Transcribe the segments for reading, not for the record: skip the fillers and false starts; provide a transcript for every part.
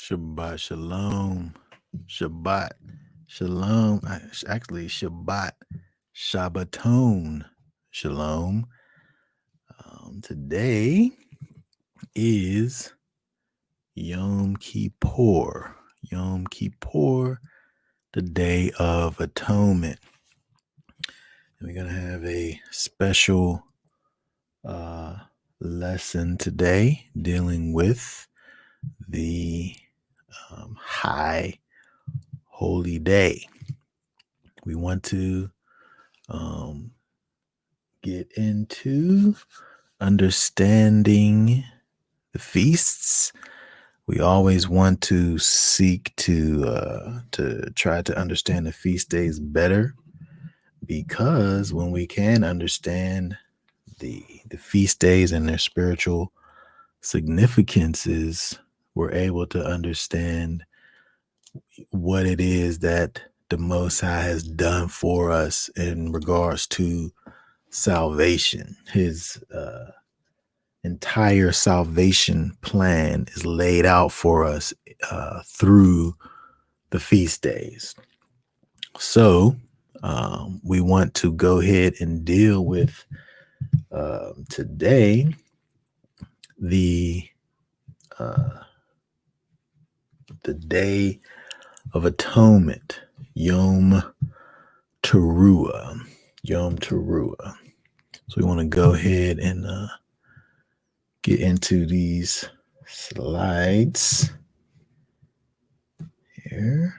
Shabbat Shalom. Shabbat Shalom. Actually, Shabbat Shabbaton Shalom. Today is Yom Kippur. Yom Kippur, the Day of Atonement. And we're going to have a special lesson today dealing with the high holy day. We want to get into understanding the feasts. We always want to seek to try to understand the feast days better, because when we can understand the feast days and their spiritual significances, we're able to understand what it is that the Most High has done for us in regards to salvation. His entire salvation plan is laid out for us through the feast days. So we want to go ahead and deal with today the Day of Atonement, Yom Teruah. Yom Teruah. So we want to go ahead and get into these slides here.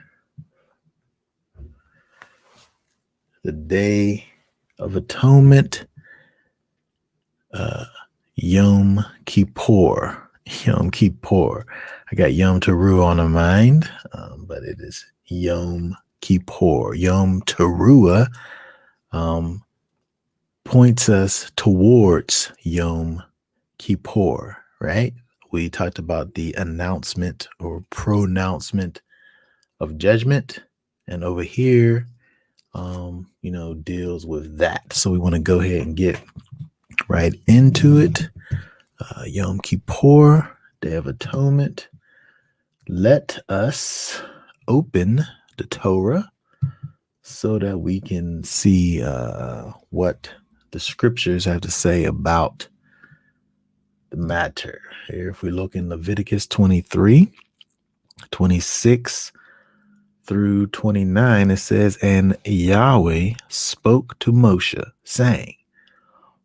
The Day of Atonement, Yom Kippur. Yom Kippur. I got Yom Teruah on the mind, but it is Yom Kippur. Yom Teruah points us towards Yom Kippur, right? We talked about the announcement or pronouncement of judgment, and over here, deals with that. So we want to go ahead and get right into it. Yom Kippur, Day of Atonement. Let us open the Torah so that we can see what the scriptures have to say about the matter. Here, if we look in Leviticus 23, 26 through 29, it says, "And Yahweh spoke to Moshe, saying,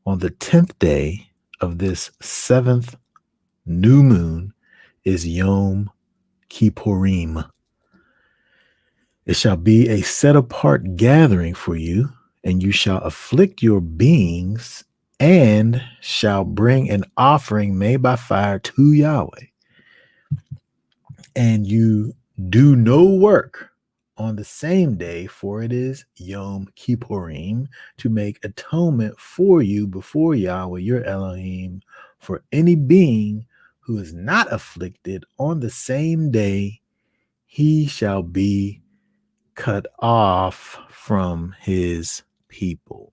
on the 10th day of this 7th new moon is Yom Kippurim. It shall be a set-apart gathering for you, and you shall afflict your beings and shall bring an offering made by fire to Yahweh. And you do no work on the same day, for it is Yom Kippurim, to make atonement for you before Yahweh your Elohim, for any being who is not afflicted on the same day, he shall be cut off from his people."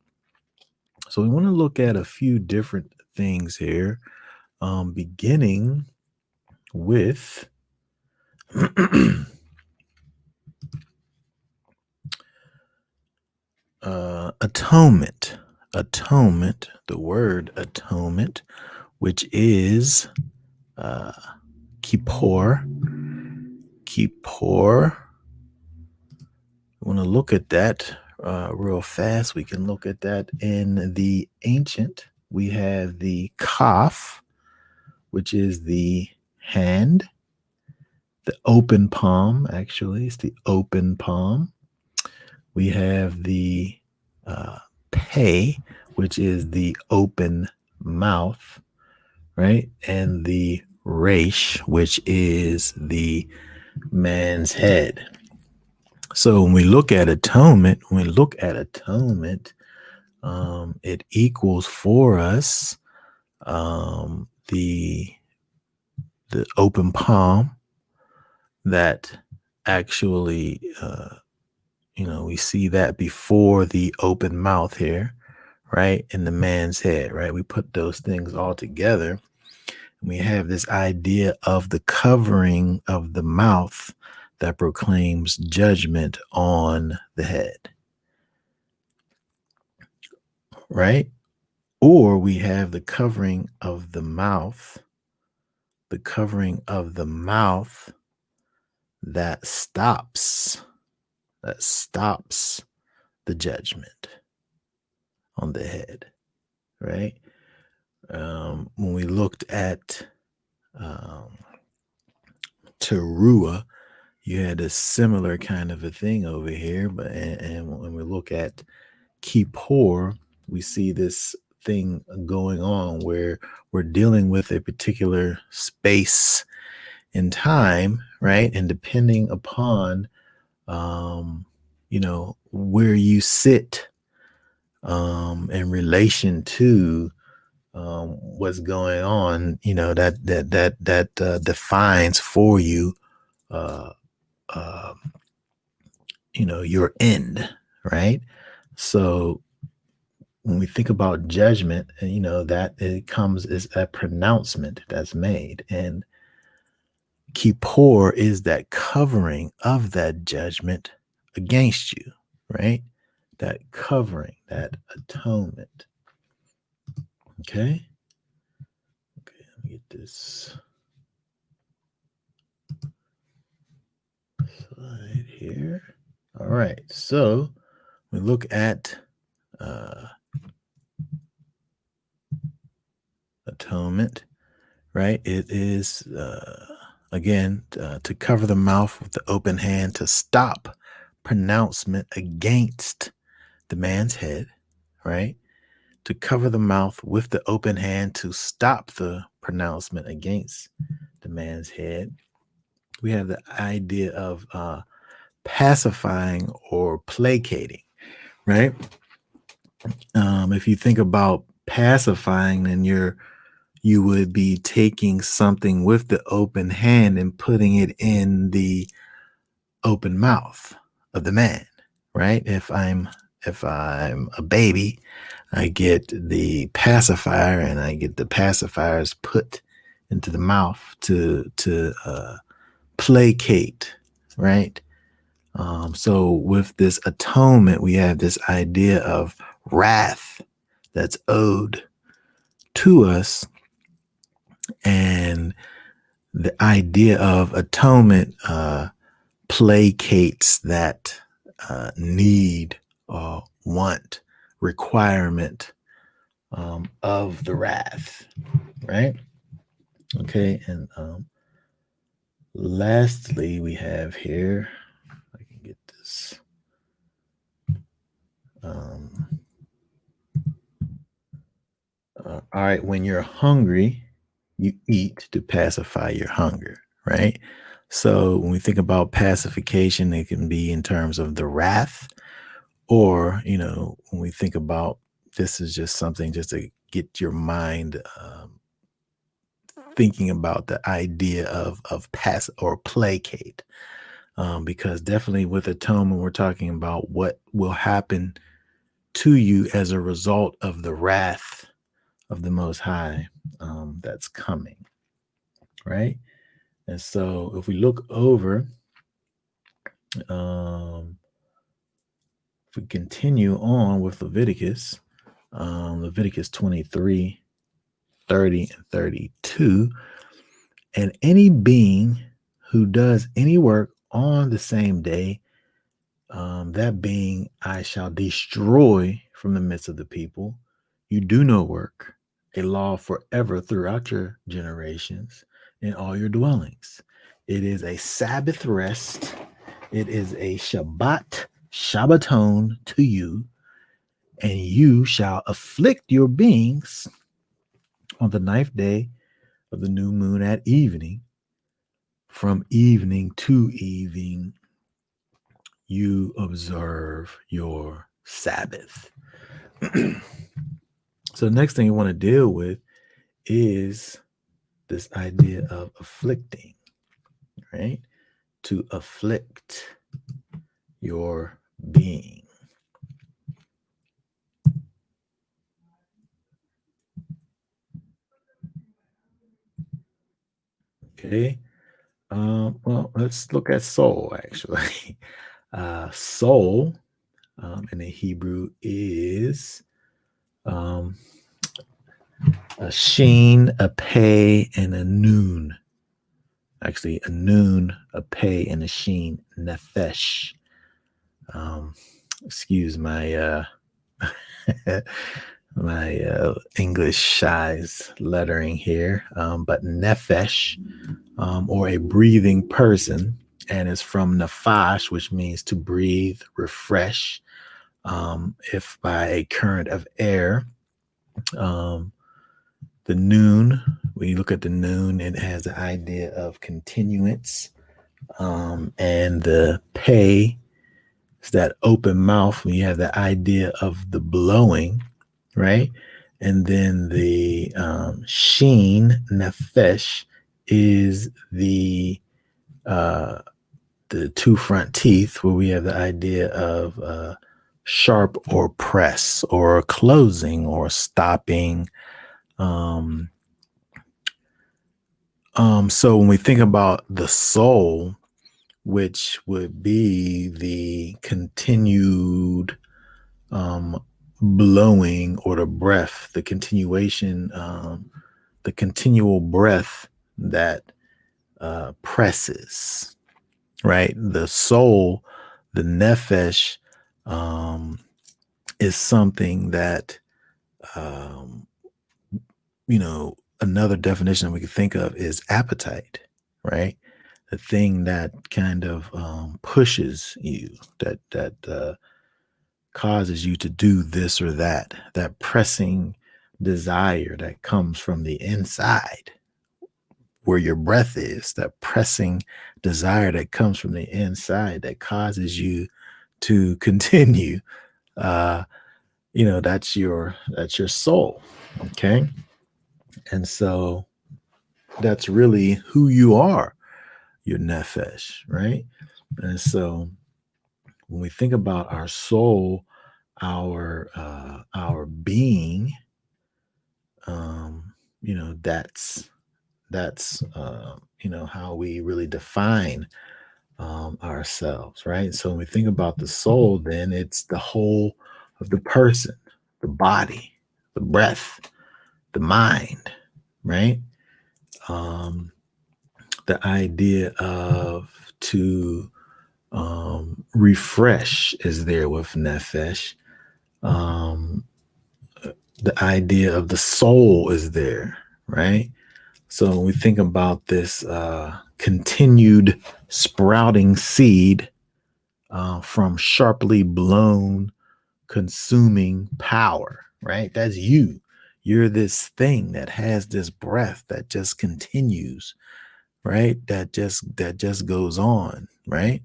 So we want to look at a few different things here, beginning with atonement. Atonement, the word atonement, which is Kippur. Kippur. We want to look at that real fast. We can look at that in the ancient. We have the kaf, which is the hand. The open palm, actually, it's the open palm. We have the pei, which is the open mouth, right? And the resh, which is the man's head. So when we look at atonement, it equals for us the open palm that actually, we see that before the open mouth here, right? In the man's head, right? We put those things all together. We have this idea of the covering of the mouth that proclaims judgment on the head, right? Or we have the covering of the mouth that stops the judgment on the head, right? When we looked at Teruah, you had a similar kind of a thing over here, but and when we look at Kippur, we see this thing going on where we're dealing with a particular space in time, right? And depending upon where you sit in relation to what's going on, that defines for you, uh, uh, your end, right? So when we think about judgment, that it comes as a pronouncement that's made, and Kippur is that covering of that judgment against you, right? That covering, that atonement. Okay. Let me get this slide here. All right. So we look at atonement, right? It is, again, to cover the mouth with the open hand to stop pronouncement against the man's head, right? To cover the mouth with the open hand to stop the pronouncement against the man's head. We have the idea of pacifying or placating, right? If you think about pacifying, then you would be taking something with the open hand and putting it in the open mouth of the man, right? If I'm a baby, I get the pacifier and I get the pacifiers put into the mouth to placate, right? So with this atonement, we have this idea of wrath that's owed to us, and the idea of atonement placates that need, want, requirement of the wrath, right? Okay, and lastly, we have here, I can get this. All right, when you're hungry, you eat to pacify your hunger, right? So when we think about pacification, it can be in terms of the wrath, or, when we think about, this is just something just to get your mind thinking about the idea of pass or placate, because definitely with atonement, we're talking about what will happen to you as a result of the wrath of the Most High that's coming, right? And so if we look over, if we continue on with Leviticus, Leviticus 23, 30, and 32, and any being who does any work on the same day, that being I shall destroy from the midst of the people. You do no work, a law forever throughout your generations in all your dwellings. It is a Sabbath rest. It is a Shabbaton to you, and you shall afflict your beings on the ninth day of the new moon at evening. From evening to evening, you observe your Sabbath. So the next thing you want to deal with is this idea of afflicting, right? To afflict your being. Okay. Well, let's look at soul actually. Soul in the Hebrew is um, a sheen, a pay, and a noon. Actually, a noon, a pay, and a sheen. Nefesh. Um, excuse my my English shy's lettering here, but nefesh, or a breathing person, and it's from nafash, which means to breathe, refresh. If by a current of air, um, the noon, when you look at the noon, it has the idea of continuance, and the pay is that open mouth when you have the idea of the blowing, right? And then the sheen, nefesh, is uh, the two front teeth where we have the idea of sharp or press or closing or stopping. Um, so when we think about the soul, which would be the continued blowing or the breath, the continuation, the continual breath that presses, right? The soul, the nefesh, um, is something that, um, another definition we could think of is appetite, right? The thing that kind of pushes you, that causes you to do this or that, that pressing desire that comes from the inside where your breath is, that pressing desire that comes from the inside that causes you to continue. Uh, that's your soul. Okay. And so that's really who you are, your nefesh, right? And so when we think about our soul, our being, that's how we really define ourselves, right? So when we think about the soul, then it's the whole of the person, the body, the breath, the mind, right? Um, the idea of to refresh is there with nefesh. Um, the idea of the soul is there, right? So when we think about this continued sprouting seed from sharply blown consuming power, right? That's you. You're this thing that has this breath that just continues, right? That just goes on, right?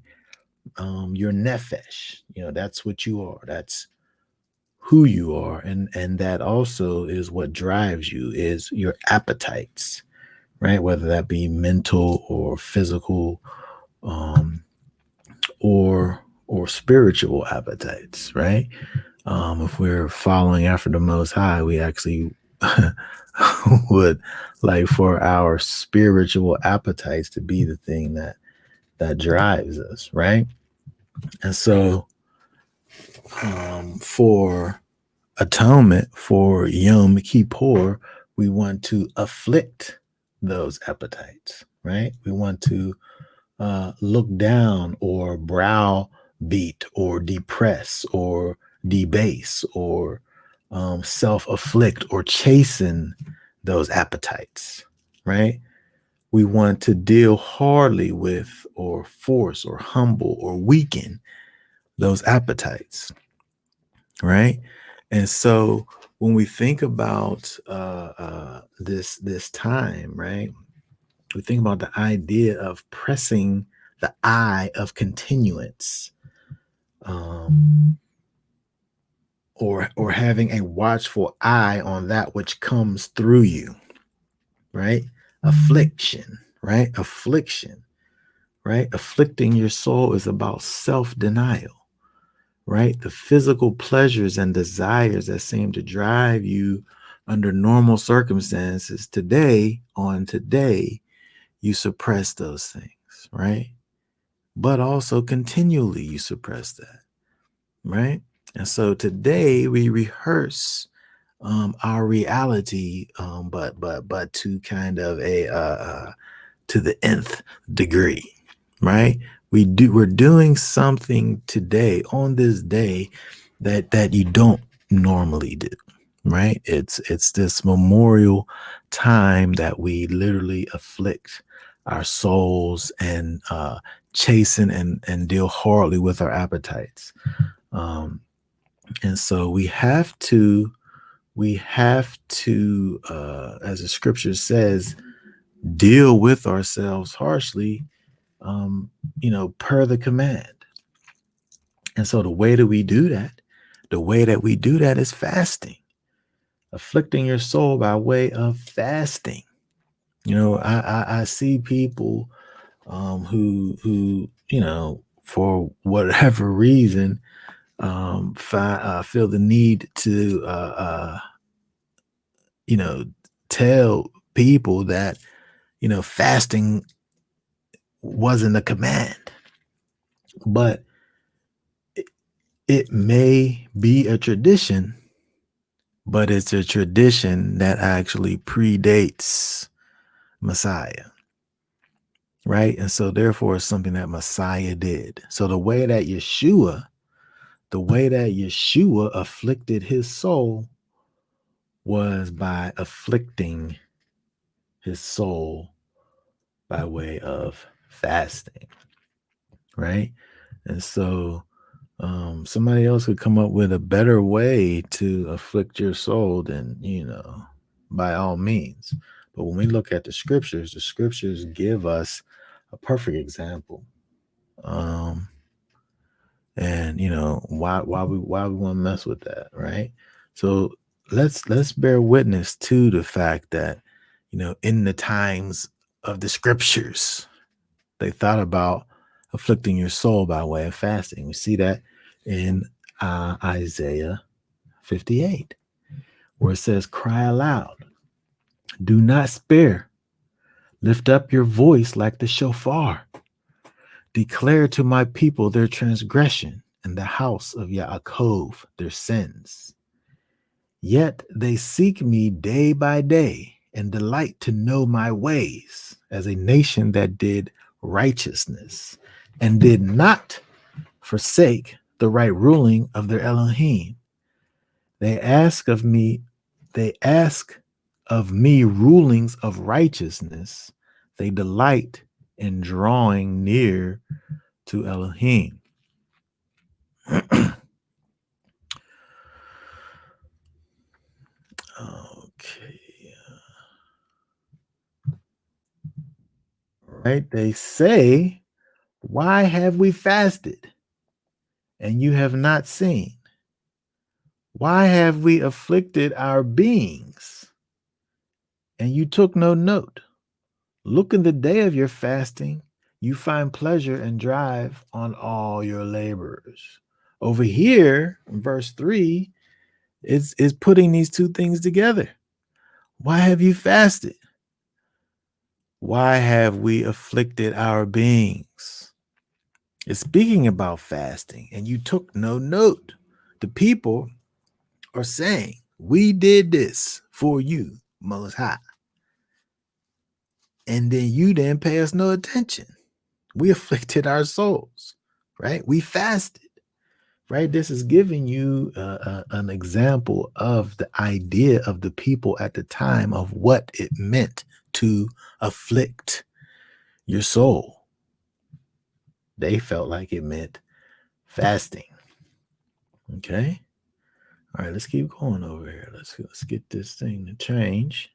Your nefesh, that's what you are. That's who you are, and that also is what drives you is your appetites, right? Whether that be mental or physical, um, or spiritual appetites, right? If we're following after the Most High, we actually would like for our spiritual appetites to be the thing that drives us, right? And so, for atonement, for Yom Kippur, we want to afflict those appetites, right? We want to look down or browbeat or depress or debase or self-afflict or chasten those appetites, right? We want to deal hardly with or force or humble or weaken those appetites, right? And so when we think about this time, right, we think about the idea of pressing the eye of continuance, or having a watchful eye on that which comes through you, right? Affliction, right? Affliction, right? Afflicting your soul is about self-denial, right? The physical pleasures and desires that seem to drive you under normal circumstances today you suppress those things, right? But also continually you suppress that, right? And so today we rehearse our reality, but to kind of a to the nth degree, right? We're doing something today on this day that you don't normally do, right? It's this memorial time that we literally afflict our souls and chasten and deal horribly with our appetites. Um, and so we have to as the scripture says, deal with ourselves harshly, um, per the command. And so the way that we do that, is fasting, afflicting your soul by way of fasting. I see people who for whatever reason feel the need to tell people that fasting wasn't a command, but it may be a tradition, but it's a tradition that actually predates Messiah, right? And so therefore it's something that Messiah did. So the way that Yeshua afflicted his soul was by afflicting his soul by way of fasting, right? And so somebody else could come up with a better way to afflict your soul than, by all means. But when we look at the scriptures give us a perfect example. And why we want to mess with that, right? So let's bear witness to the fact that, in the times of the scriptures, they thought about afflicting your soul by way of fasting. We see that in Isaiah 58, where it says, cry aloud, do not spare, lift up your voice like the shofar, declare to my people their transgression, and the house of Yaakov their sins. Yet they seek me day by day and delight to know my ways, as a nation that did righteousness and did not forsake the right ruling of their Elohim. They ask of me rulings of righteousness. They delight in drawing near to Elohim. Okay. Right? They say, why have we fasted and you have not seen? Why have we afflicted our beings and you took no note? Look in the day of your fasting, you find pleasure and drive on all your laborers. Over here, in verse 3, is putting these two things together. Why have you fasted? Why have we afflicted our beings? It's speaking about fasting, and you took no note. The people are saying, we did this for you, Most High. And then you didn't pay us no attention. We afflicted our souls, right? We fasted, right? This is giving you an example of the idea of the people at the time of what it meant to afflict your soul. They felt like it meant fasting. Okay. All right, let's keep going over here. Let's get this thing to change.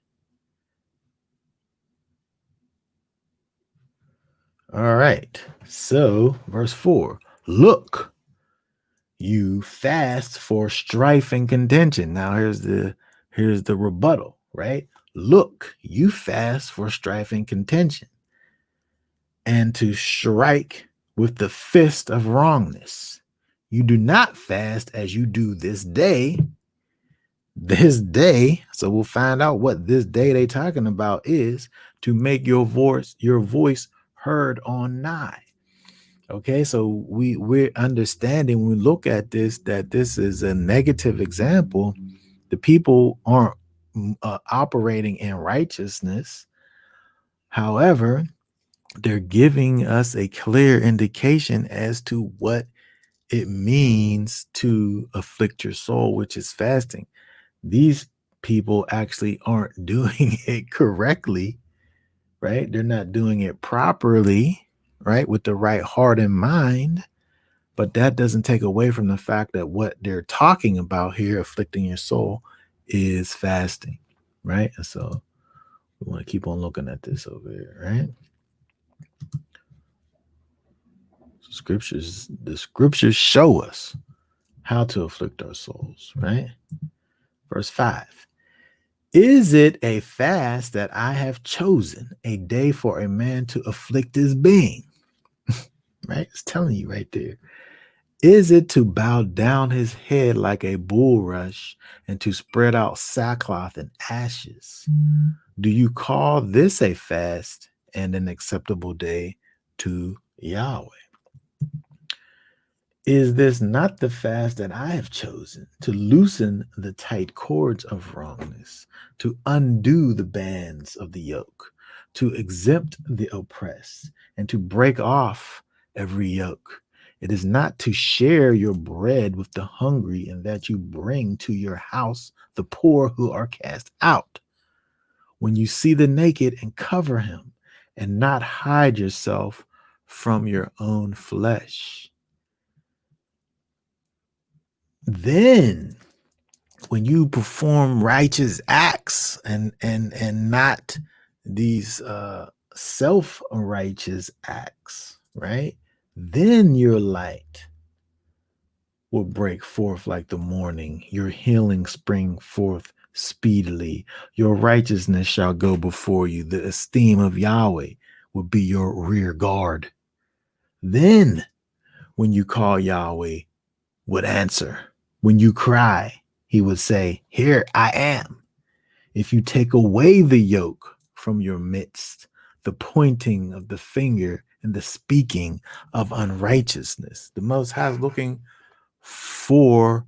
All right. So, verse 4. Look, you fast for strife and contention. Now here's the rebuttal, right? Look, you fast for strife and contention, and to strike with the fist of wrongness. You do not fast as you do this day, this day, so we'll find out what this day they talking about is, to make your voice heard on nigh. Okay, so we're understanding when we look at this that this is a negative example. The people aren't operating in righteousness. However, they're giving us a clear indication as to what it means to afflict your soul, which is fasting. These people actually aren't doing it correctly, right? They're not doing it properly, right? With the right heart and mind. But that doesn't take away from the fact that what they're talking about here, afflicting your soul, is fasting, right? And so we want to keep on looking at this over here, right? The scriptures show us how to afflict our souls, right? Verse 5. Is it a fast that I have chosen, a day for a man to afflict his being? Right? It's telling you right there. Is it to bow down his head like a bulrush and to spread out sackcloth and ashes? Do you call this a fast and an acceptable day to Yahweh? Is this not the fast that I have chosen, to loosen the tight cords of wrongness, to undo the bands of the yoke, to exempt the oppressed, and to break off every yoke? It is not to share your bread with the hungry, and that you bring to your house the poor who are cast out. When you see the naked, and cover him, and not hide yourself from your own flesh. Then when you perform righteous acts and not these self-righteous acts, right? Then your light will break forth like the morning, your healing spring forth speedily. Your righteousness shall go before you. The esteem of Yahweh will be your rear guard. Then when you call, Yahweh would answer. When you cry, he would say, here I am. If you take away the yoke from your midst, the pointing of the finger and the speaking of unrighteousness, the Most High is looking for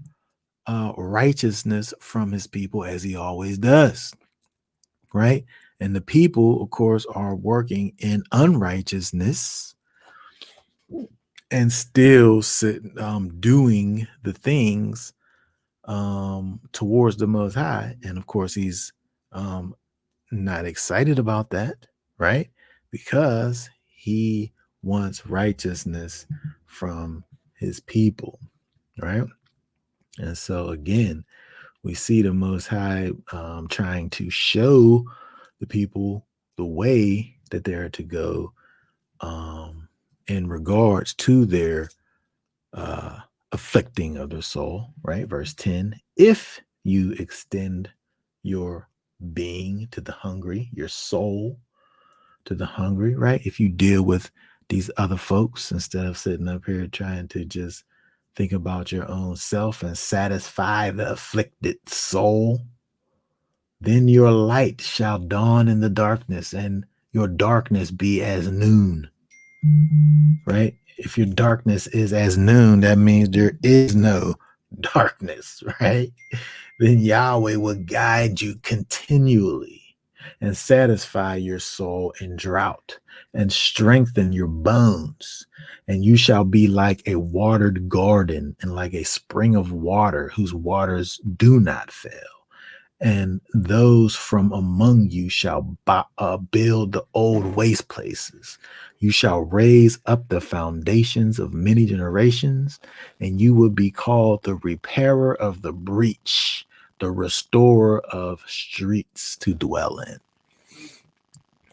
righteousness from his people, as he always does, right? And the people, of course, are working in unrighteousness and still doing the things towards the Most High. And of course, he's not excited about that, right? Because he wants righteousness from his people, right? And so again, we see the Most High trying to show the people the way that they're to go in regards to their afflicting of their soul, right? Verse 10, if you extend your being to the hungry, your soul to the hungry, right? If you deal with these other folks instead of sitting up here trying to just think about your own self and satisfy the afflicted soul, then your light shall dawn in the darkness and your darkness be as noon, right? If your darkness is as noon, that means there is no darkness, right? Then Yahweh will guide you continually and satisfy your soul in drought and strengthen your bones. And you shall be like a watered garden and like a spring of water whose waters do not fail. And those from among you shall build the old waste places. You shall raise up the foundations of many generations, and you will be called the repairer of the breach, the restorer of streets to dwell in.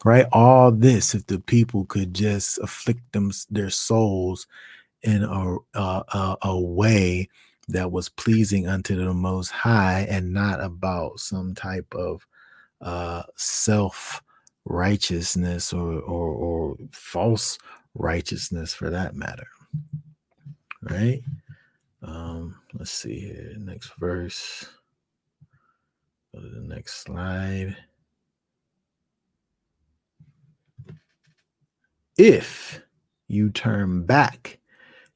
Right? All this, if the people could just afflict their souls in a way that was pleasing unto the Most High and not about some type of self righteousness or false righteousness for that matter, right? Let's see here, next verse. next slide. If you turn back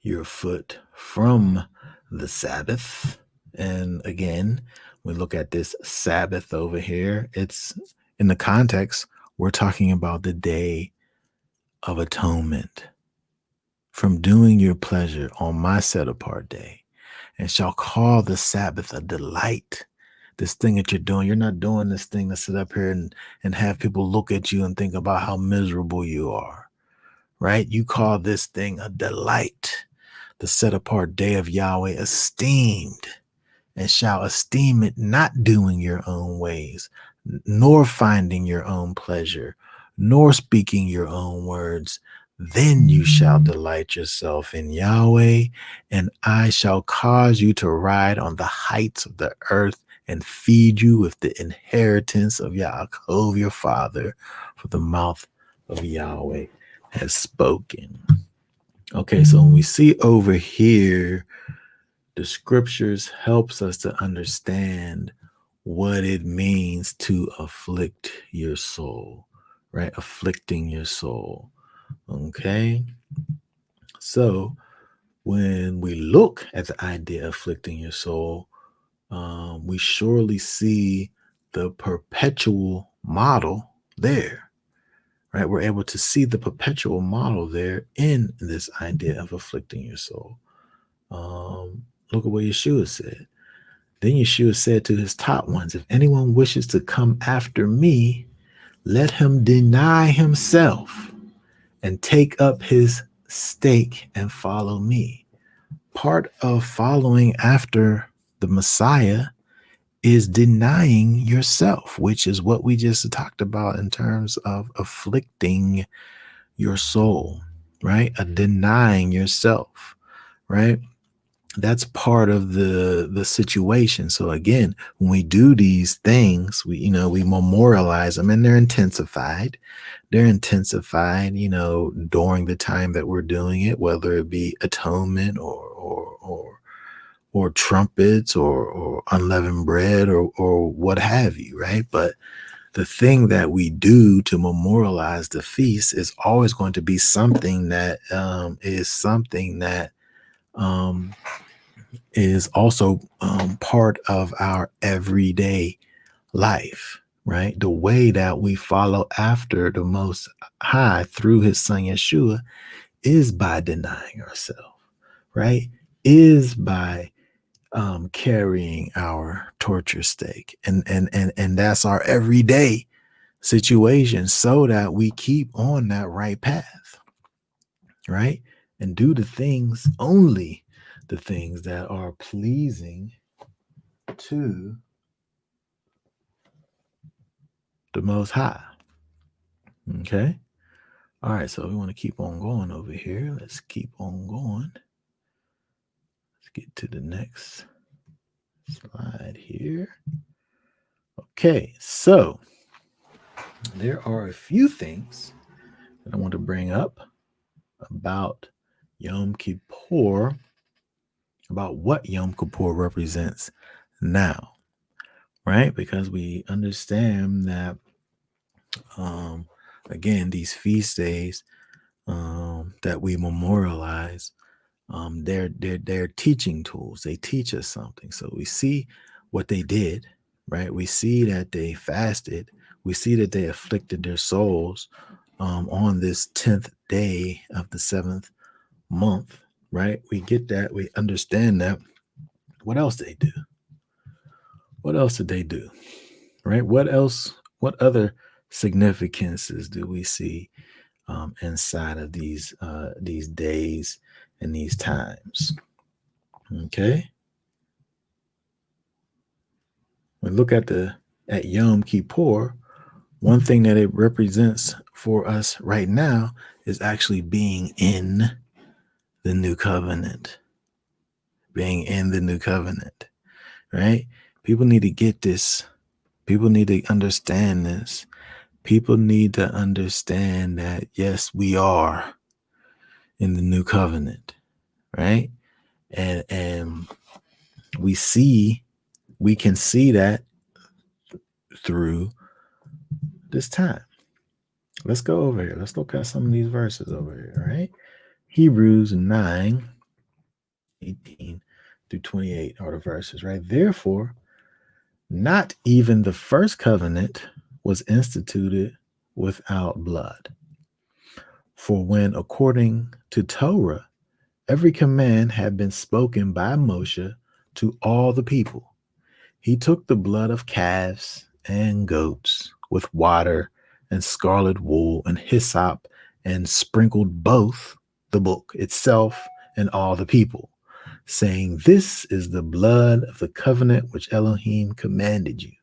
your foot from the Sabbath, and again, we look at this Sabbath over here, it's in the context, we're talking about the Day of Atonement, from doing your pleasure on my set apart day, and shall call the Sabbath a delight. This thing that you're doing, you're not doing this thing to sit up here and have people look at you and think about how miserable you are, right? You call this thing a delight, the set apart day of Yahweh esteemed, and shall esteem it not doing your own ways, nor finding your own pleasure, nor speaking your own words. Then you shall delight yourself in Yahweh, and I shall cause you to ride on the heights of the earth and feed you with the inheritance of Yaakov your father, for the mouth of Yahweh has spoken. Okay, so when we see over here, the scriptures helps us to understand what it means to afflict your soul, right? Afflicting your soul. Okay. So when we look at the idea of afflicting your soul, we surely see the perpetual model there, right? We're able to see the perpetual model there in this idea of afflicting your soul. Look at what Yeshua said. Then Yeshua said to his taught ones, if anyone wishes to come after me, let him deny himself and take up his stake and follow me. Part of following after the Messiah is denying yourself, which is what we just talked about in terms of afflicting your soul, right? A denying yourself, right? That's part of the situation. So again, when we do these things, we memorialize them, and they're intensified. They're intensified, during the time that we're doing it, whether it be atonement or trumpets or unleavened bread or what have you, right? But the thing that we do to memorialize the feast is always going to be something that is also part of our everyday life, right? The way that we follow after the Most High through his son Yeshua is by denying ourselves, right? Is by carrying our torture stake. And that's our everyday situation, so that we keep on that right path, right? And do only the things that are pleasing to the Most High. Okay. All right. So we want to keep on going over here. Let's keep on going. Let's get to the next slide here. Okay. So there are a few things that I want to bring up about Yom Kippur, about what Yom Kippur represents now, right? Because we understand that, again, these feast days that we memorialize, they're teaching tools. They teach us something. So we see what they did, right? We see that they fasted. We see that they afflicted their souls on this 10th day of the 7th month, right? We get that. We understand that. What else did they do? What else did they do? Right? What else? What other significances do we see inside of these days and these times? Okay. When we look at Yom Kippur, one thing that it represents for us right now is actually being in the new covenant. Being in the new covenant, right? People need to get this. People need to understand this. People need to understand that, yes, we are in the new covenant, right? And we can see that through this time. Let's go over here. Let's look at some of these verses over here, all right? Hebrews 9:18 through 28 are the verses, right? Therefore, not even the first covenant was instituted without blood. For when, according to Torah, every command had been spoken by Moshe to all the people, he took the blood of calves and goats with water and scarlet wool and hyssop and sprinkled both the book itself and all the people, saying, "This is the blood of the covenant which Elohim commanded you."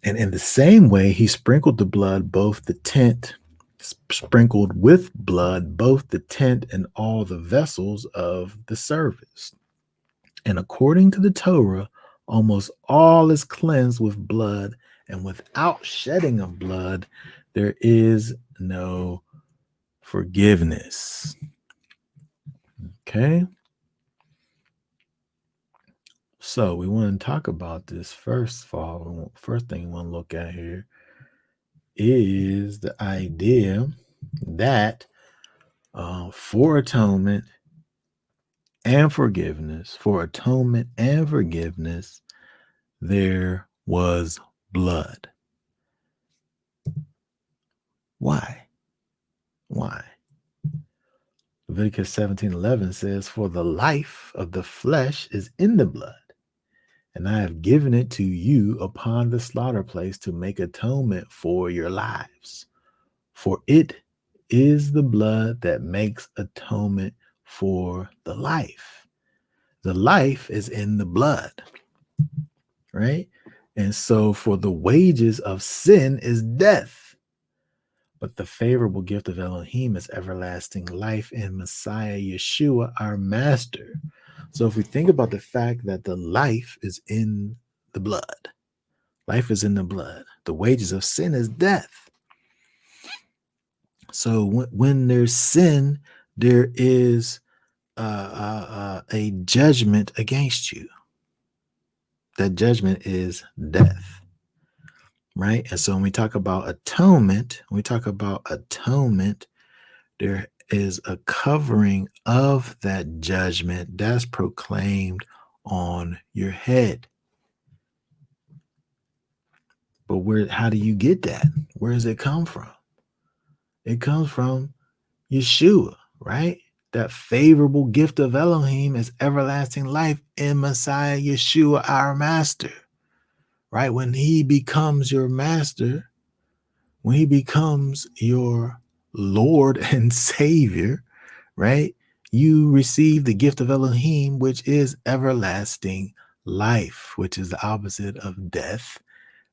And in the same way, he sprinkled the blood, both the tent, sprinkled with blood, both the tent and all the vessels of the service. And according to the Torah, almost all is cleansed with blood, and without shedding of blood, there is no forgiveness. Okay. So we want to talk about this first of all. First thing we want to look at here is the idea that for atonement and forgiveness, there was blood. Why? Leviticus 17:11 says, "For the life of the flesh is in the blood, and I have given it to you upon the slaughter place to make atonement for your lives. For it is the blood that makes atonement for the life." The life is in the blood, right? And so, for the wages of sin is death, but the favorable gift of Elohim is everlasting life in Messiah Yeshua, our master. So if we think about the fact that the life is in the blood, the wages of sin is death. So when there's sin, there is a judgment against you. That judgment is death, right? And so when we talk about atonement, there is a covering of that judgment that's proclaimed on your head. But how do you get that? Where does it come from? It comes from Yeshua, right? That favorable gift of Elohim is everlasting life in Messiah Yeshua, our master, right? When he becomes your master, when he becomes your Lord and Savior, right? You receive the gift of Elohim, which is everlasting life, which is the opposite of death,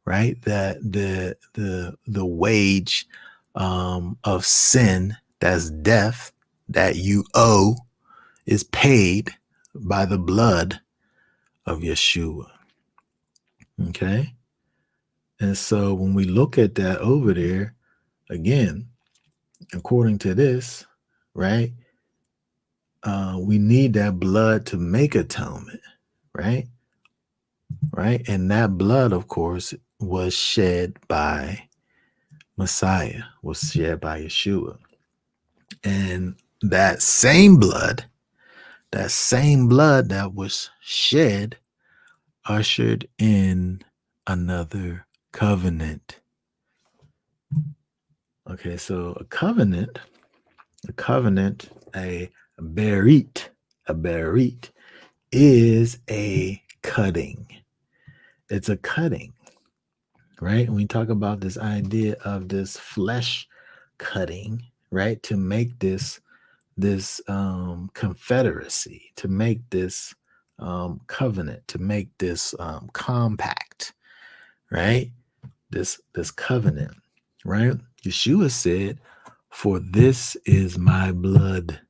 right? That the wage of sin, that's death, that you owe, is paid by the blood of Yeshua. Okay? And so when we look at that over there, again, according to this, right? We need that blood to make atonement, right? Right? And that blood, of course, was shed by Messiah, was shed by Yeshua. And that same blood that was shed ushered in another covenant. Okay, so a covenant, a berit is a cutting. It's a cutting, right? When we talk about this idea of this flesh cutting, right, to make this confederacy, to make this covenant, to make this compact, right? This covenant, right? Yeshua said, "For this is my blood,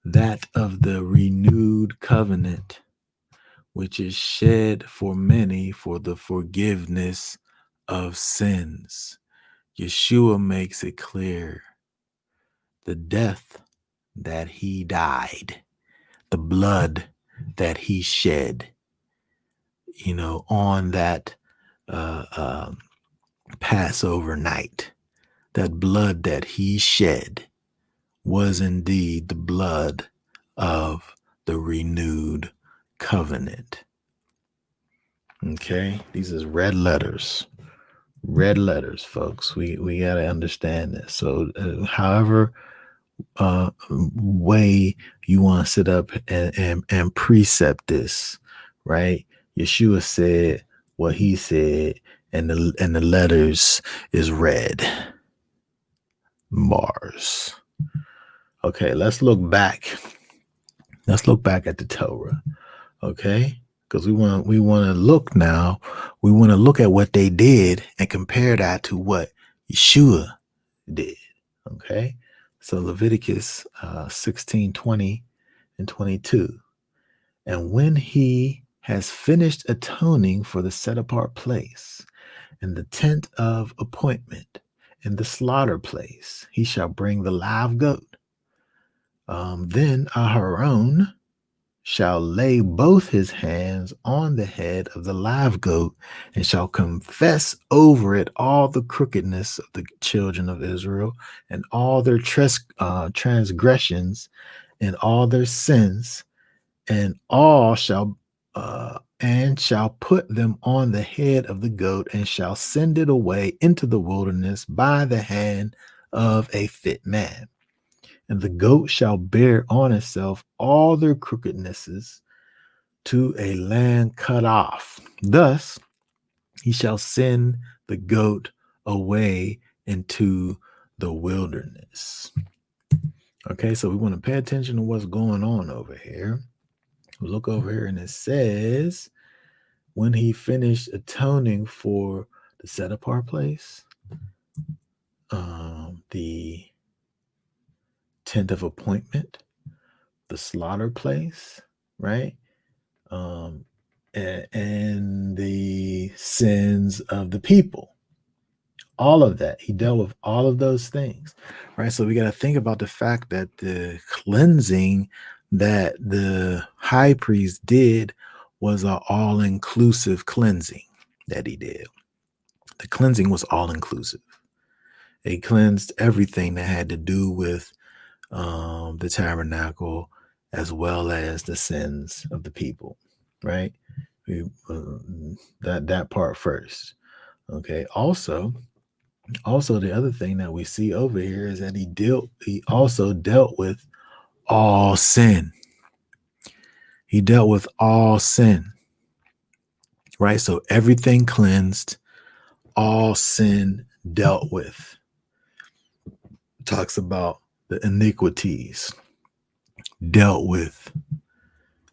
that of the renewed covenant, which is shed for many for the forgiveness of sins." Yeshua makes it clear the death that he died, the blood that he shed, on that uh, um, Passover night, that blood that he shed was indeed the blood of the renewed covenant. Okay, these is red letters. Red letters, folks. We got to understand this. So, however way you want to sit up and precept this, right? Yeshua said what he said, and the letters is red. Mars. Okay, let's look back. Let's look back at the Torah. Okay, because we want to look now. We want to look at what they did and compare that to what Yeshua did. Okay, so Leviticus 16, 20 and 22. And when he has finished atoning for the set apart place and the tent of appointment and the slaughter place, he shall bring the live goat. Then Aharon shall lay both his hands on the head of the live goat and shall confess over it all the crookedness of the children of Israel and all their transgressions and all their sins, and shall put them on the head of the goat and shall send it away into the wilderness by the hand of a fit man. And the goat shall bear on itself all their crookednesses to a land cut off. Thus he shall send the goat away into the wilderness. Okay, so we want to pay attention to what's going on over here. We look over here and it says, when he finished atoning for the set apart place, the tent of appointment, the slaughter place, right? And the sins of the people. All of that. He dealt with all of those things, right? So we got to think about the fact that the cleansing that the high priest did was an all-inclusive cleansing that he did. The cleansing was all-inclusive. It cleansed everything that had to do with the tabernacle as well as the sins of the people, right? That part first. Okay. Also, the other thing that we see over here is that he also dealt with all sin. He dealt with all sin, right? So everything cleansed, all sin dealt with. Talks about the iniquities dealt with.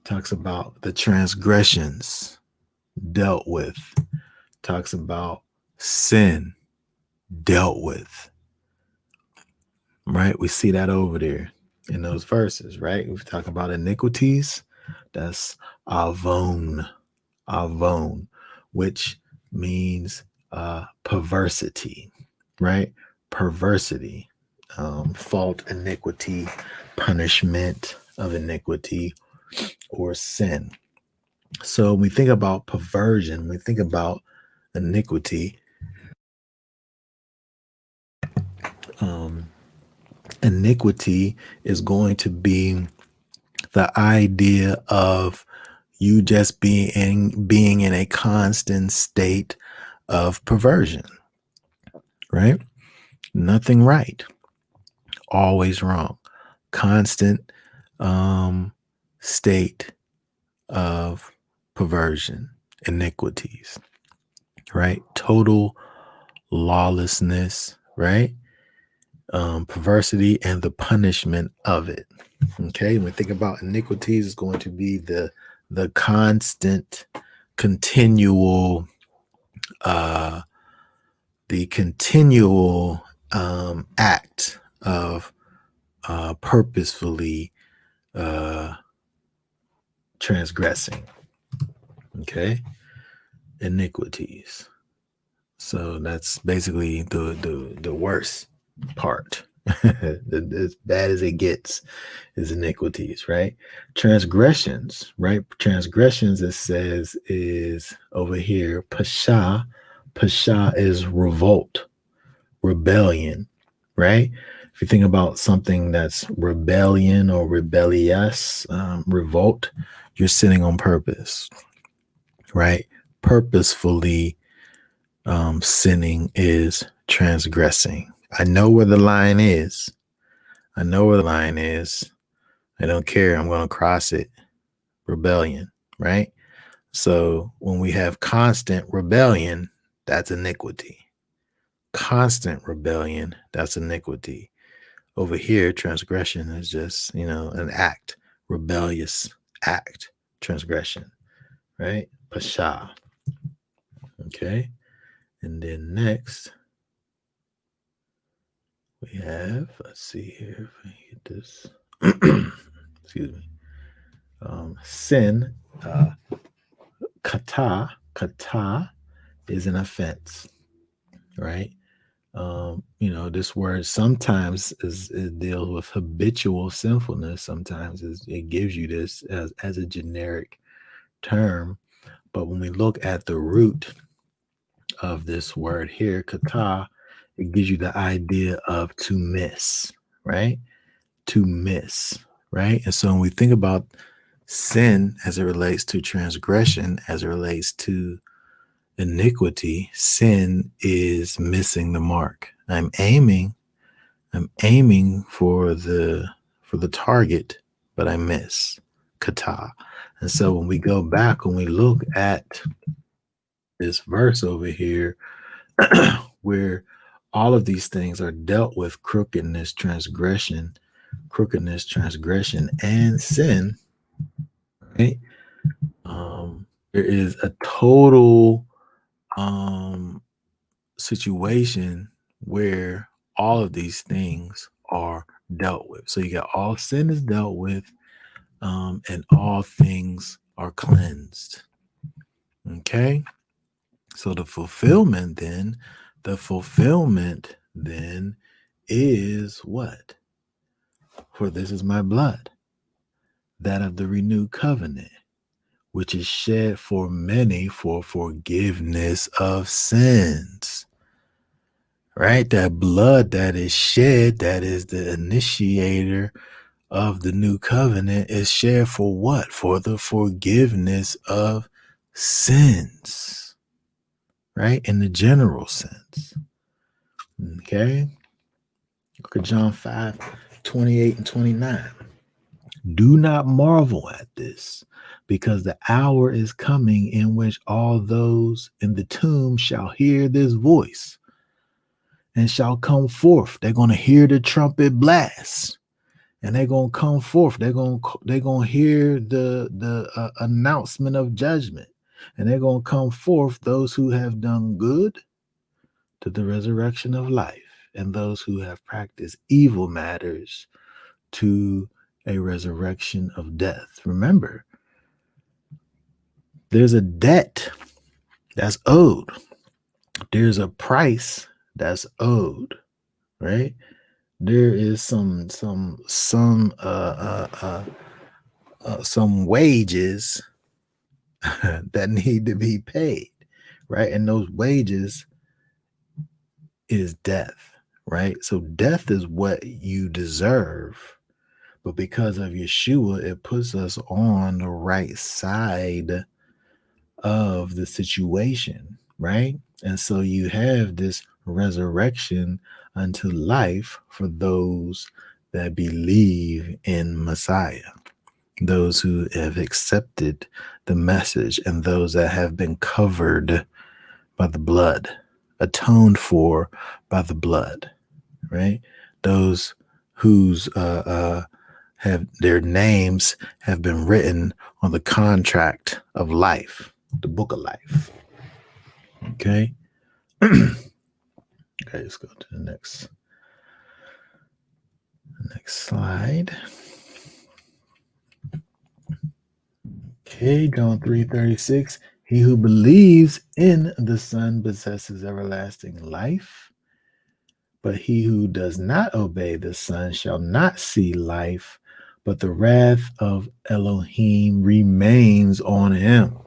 Talks about the transgressions dealt with. Talks about sin dealt with. Right? We see that over there in those verses, right? We talk about iniquities. That's avon, which means perversity, right? Perversity, fault, iniquity, punishment of iniquity, or sin. So when we think about perversion, when we think about iniquity, iniquity is going to be the idea of you just being in a constant state of perversion, right? Nothing right, always wrong, constant state of perversion, iniquities, right? Total lawlessness, right? Perversity and the punishment of it. Okay, when we think about iniquities, it's going to be the constant, continual, act of purposefully transgressing. Okay, iniquities. So that's basically the worst part As bad as it gets is iniquities, right? Transgressions, right? Transgressions, it says, is over here. Pasha. Pasha is revolt, rebellion, right? If you think about something that's rebellion or rebellious, revolt, you're sinning on purpose, right? Purposefully sinning is transgressing. I know where the line is. I know where the line is. I don't care. I'm going to cross it. Rebellion, right? So when we have constant rebellion, that's iniquity. Constant rebellion, that's iniquity. Over here, transgression is just, an act, rebellious act, transgression, right? Pasha. Okay. And then next, we have, let's see here if I get this. Excuse me. Sin, kata is an offense, right? This word sometimes it deals with habitual sinfulness. Sometimes it gives you this as a generic term. But when we look at the root of this word here, kata, it gives you the idea of to miss, right? To miss, right? And so when we think about sin as it relates to transgression, as it relates to iniquity, sin is missing the mark. I'm aiming for the target, but I miss. Kata. And so when we go back, when we look at this verse over here, where all of these things are dealt with, crookedness, transgression, and sin, right? There is a total situation where all of these things are dealt with. So you got all sin is dealt with, and all things are cleansed. Okay. So the fulfillment then is what? For this is my blood, that of the renewed covenant, which is shed for many for forgiveness of sins. Right? That blood that is shed, that is the initiator of the new covenant, is shed for what? For the forgiveness of sins. Right? In the general sense. Okay? Look at John 5:28 and 29. Do not marvel at this, because the hour is coming in which all those in the tomb shall hear this voice and shall come forth. They're going to hear the trumpet blast, and they're going to come forth. They're going to hear the announcement of judgment, and they're going to come forth, those who have done good to the resurrection of life, and those who have practiced evil matters to a resurrection of death. Remember, there's a debt that's owed. There's a price that's owed, right? There is some wages that need to be paid, right? And those wages is death, right? So death is what you deserve. But because of Yeshua, it puts us on the right side of the situation, right? And so you have this resurrection unto life for those that believe in Messiah, those who have accepted the message, and those that have been covered by the blood, atoned for by the blood, right? Those whose have their names have been written on the contract of life, the book of life. Okay. Okay, let's go to the next slide. Okay, John 3:36. He who believes in the Son possesses everlasting life. But he who does not obey the Son shall not see life, but the wrath of Elohim remains on him.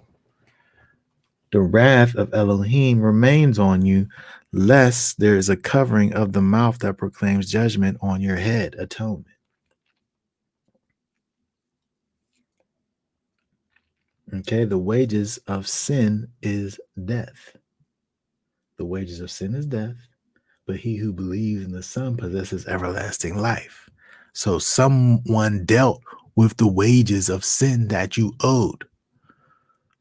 The wrath of Elohim remains on you, lest there is a covering of the mouth that proclaims judgment on your head, atonement. Okay, the wages of sin is death. The wages of sin is death, but he who believes in the Son possesses everlasting life. So someone dealt with the wages of sin that you owed.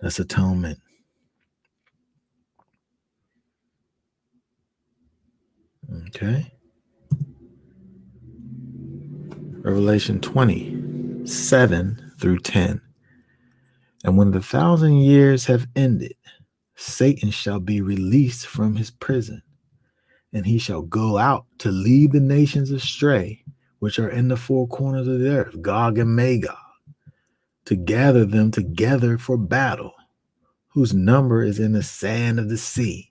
That's atonement. Okay. Revelation 20:7-10. And when the 1,000 years have ended, Satan shall be released from his prison, and he shall go out to lead the nations astray, which are in the four corners of the earth, Gog and Magog, to gather them together for battle, whose number is in the sand of the sea.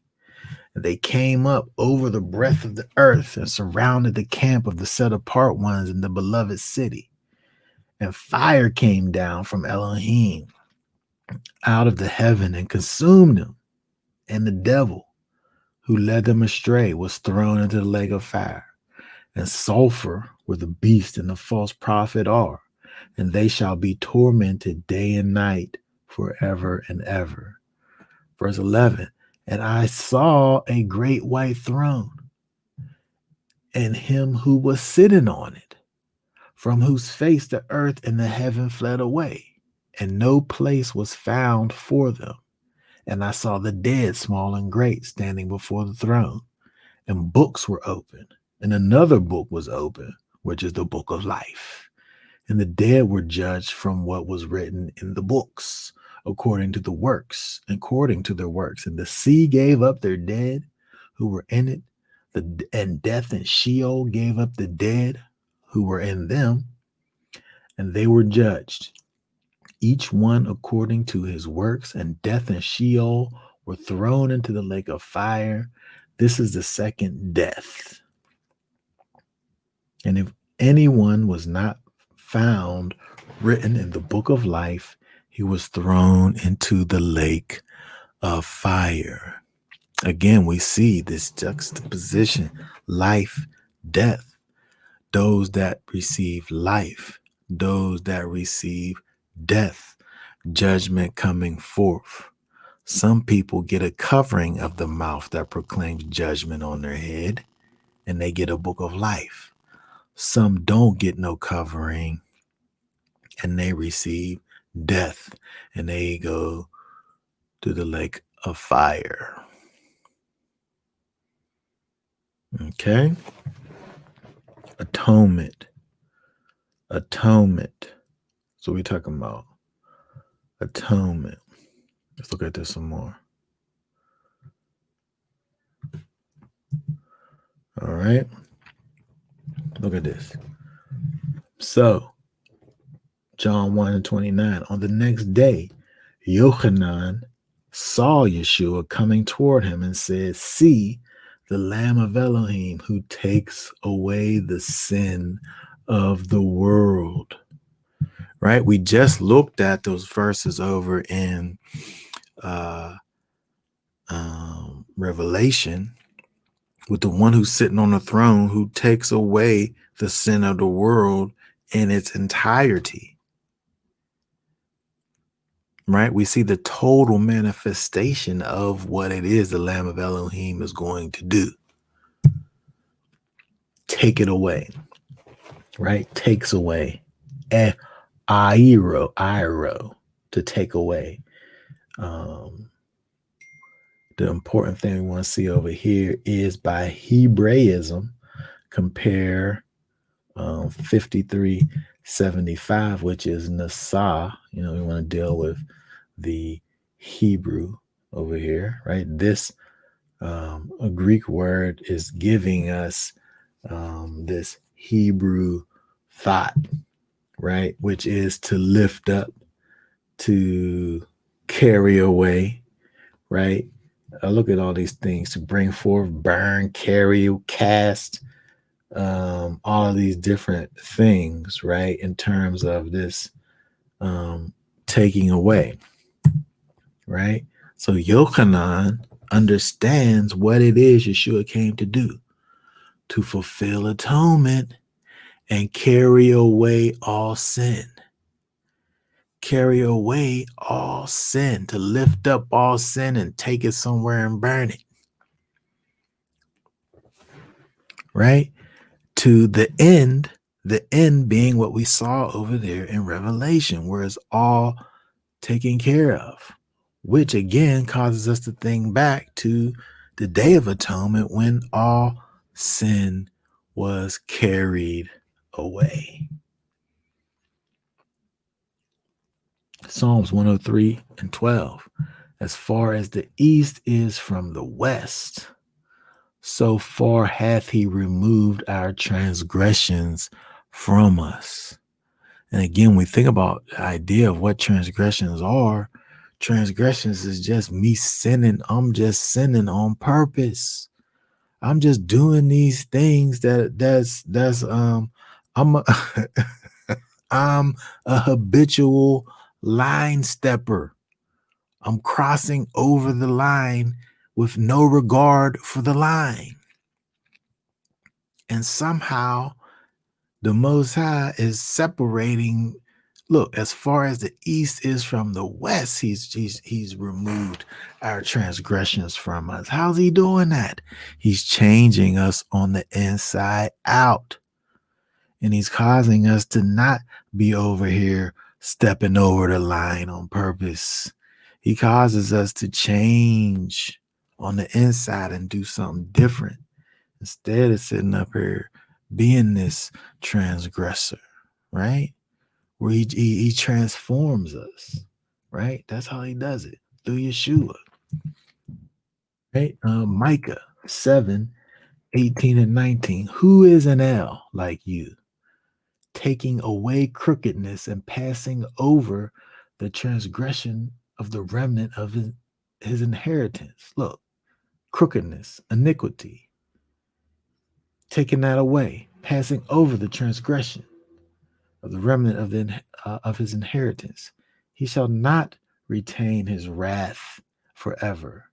And they came up over the breadth of the earth and surrounded the camp of the set apart ones in the beloved city. And fire came down from Elohim out of the heaven and consumed them. And the devil who led them astray was thrown into the lake of fire. And sulfur, where the beast and the false prophet are, and they shall be tormented day and night forever and ever. Verse 11, and I saw a great white throne, and him who was sitting on it, from whose face the earth and the heaven fled away, and no place was found for them. And I saw the dead, small and great, standing before the throne, and books were opened, and another book was opened, which is the book of life. And the dead were judged from what was written in the books, according to their works. And the sea gave up their dead who were in it, and death and Sheol gave up the dead who were in them, and they were judged, each one according to his works, and death and Sheol were thrown into the lake of fire. This is the second death. And if anyone was not found written in the book of life, he was thrown into the lake of fire. Again, we see this juxtaposition, life, death. Those that receive life, those that receive death, judgment coming forth. Some people get a covering of the mouth that proclaims judgment on their head, and they get a book of life. Some don't get no covering, and they receive death, and they go to the lake of fire. Okay? Atonement. So we're talking about atonement. Let's look at this some more. All right. Look at this. So, John 1:29. On the next day, Yochanan saw Yeshua coming toward him and said, see, the Lamb of Elohim who takes away the sin of the world. Right? We just looked at those verses over in Revelation with the one who's sitting on the throne who takes away the sin of the world in its entirety. Right? We see the total manifestation of what it is the Lamb of Elohim is going to do. Take it away. Right? Takes away. Airo, to take away. The important thing we want to see over here is by Hebraism, compare 5375, which is Nasa. We want to deal with the Hebrew over here, right? This a Greek word is giving us this Hebrew thought, right? Which is to lift up, to carry away, right? I look at all these things to bring forth, burn, carry, cast, all of these different things, right? In terms of this taking away, right? So Yochanan understands what it is Yeshua came to do, to fulfill atonement and carry away all sin. Carry away all sin, to lift up all sin and take it somewhere and burn it. Right? To the end being what we saw over there in Revelation, where it's all taken care of, which again causes us to think back to the Day of Atonement when all sin was carried away. Psalms 103 and 12. As far as the east is from the west, so far hath he removed our transgressions from us. And again, we think about the idea of what transgressions are. Transgressions is just me sinning. I'm just sinning on purpose. I'm just doing these things I'm a, I'm a habitual line stepper. I'm crossing over the line with no regard for the line. And somehow the Most High is separating. Look, as far as the east is from the west, he's removed our transgressions from us. How's he doing that? He's changing us on the inside out. And he's causing us to not be over here stepping over the line on purpose. He causes us to change on the inside and do something different instead of sitting up here being this transgressor, right? Where he transforms us, right? That's how he does it, through Yeshua, right? Micah 7:18 and 19. Who is an L like you, taking away crookedness and passing over the transgression of the remnant of his inheritance? Look, crookedness, iniquity, taking that away, passing over the transgression of the remnant of his inheritance. He shall not retain his wrath forever,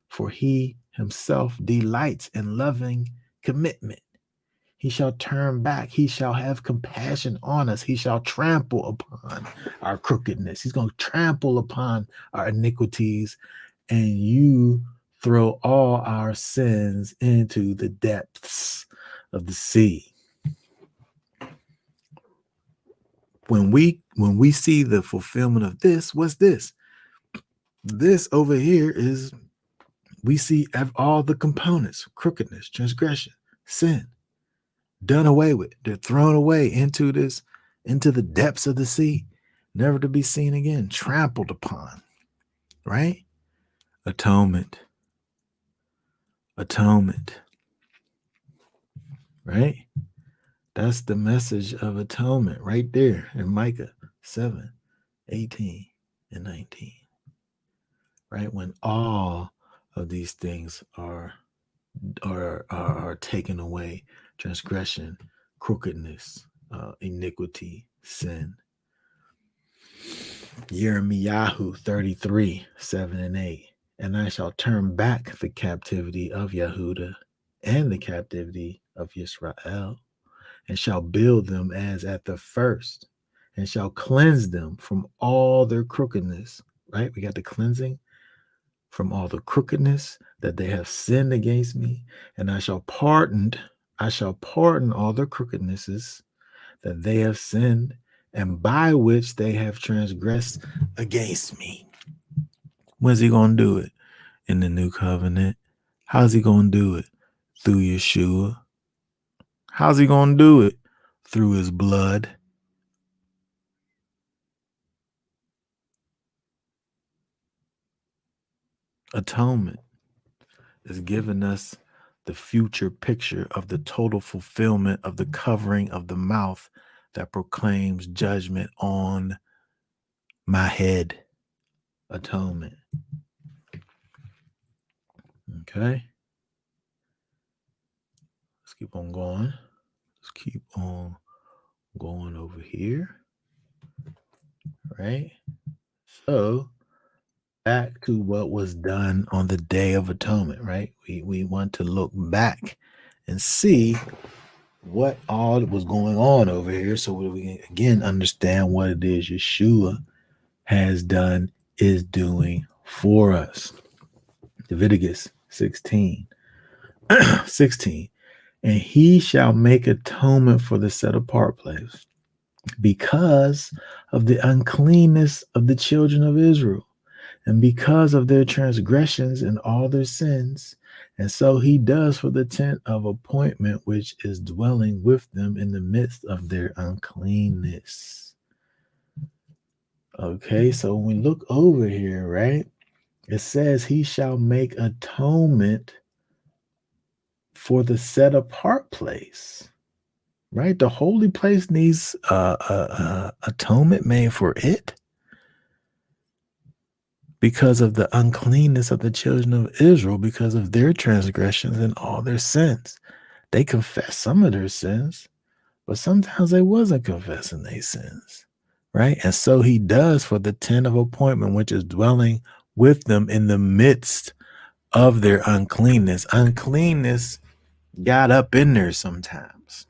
for he himself delights in loving commitment. He shall turn back. He shall have compassion on us. He shall trample upon our crookedness. He's going to trample upon our iniquities, and you throw all our sins into the depths of the sea. When we see the fulfillment of this, what's this? This over here is, we see all the components: crookedness, transgression, sin, done away with. They're thrown away into the depths of the sea, never to be seen again, trampled upon, right? Atonement, right? That's the message of atonement right there in Micah 7:18 and 19, right? When all of these things are taken away: transgression, crookedness, iniquity, sin. Yirmiyahu 33:7 and 8. And I shall turn back the captivity of Yehuda and the captivity of Yisrael, and shall build them as at the first, and shall cleanse them from all their crookedness. Right? We got the cleansing from all the crookedness that they have sinned against me, and I shall pardon all their crookednesses that they have sinned, and by which they have transgressed against me. When's he going to do it? In the new covenant. How's he going to do it? Through Yeshua. How's he going to do it? Through his blood. Atonement is giving us the future picture of the total fulfillment of the covering of the mouth that proclaims judgment on my head. Atonement. Okay. Let's keep on going. Let's keep on going over here. Right. So back to what was done on the Day of Atonement, right? We want to look back and see what all was going on over here so we can again understand what it is Yeshua has done, is doing for us. Leviticus 16. 16. And he shall make atonement for the set apart place because of the uncleanness of the children of Israel and because of their transgressions and all their sins. And so he does for the tent of appointment, which is dwelling with them in the midst of their uncleanness. Okay, so when we look over here, right, it says he shall make atonement for the set apart place, right? The holy place needs atonement made for it because of the uncleanness of the children of Israel, because of their transgressions and all their sins. They confess some of their sins, but sometimes they wasn't confessing their sins, right? And so he does for the tent of appointment, which is dwelling with them in the midst of their uncleanness. Uncleanness got up in there sometimes.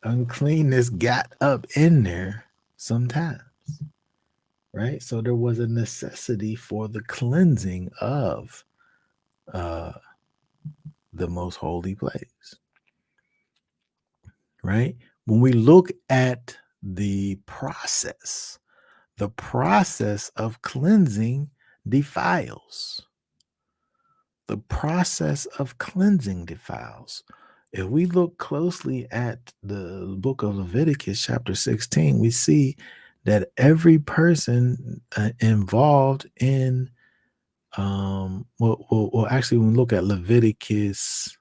Uncleanness got up in there sometimes, right? So there was a necessity for the cleansing of the most holy place, right? When we look at the process of cleansing defiles. The process of cleansing defiles. If we look closely at the book of Leviticus, chapter 16, we see that every person involved in, actually, when we look at Leviticus,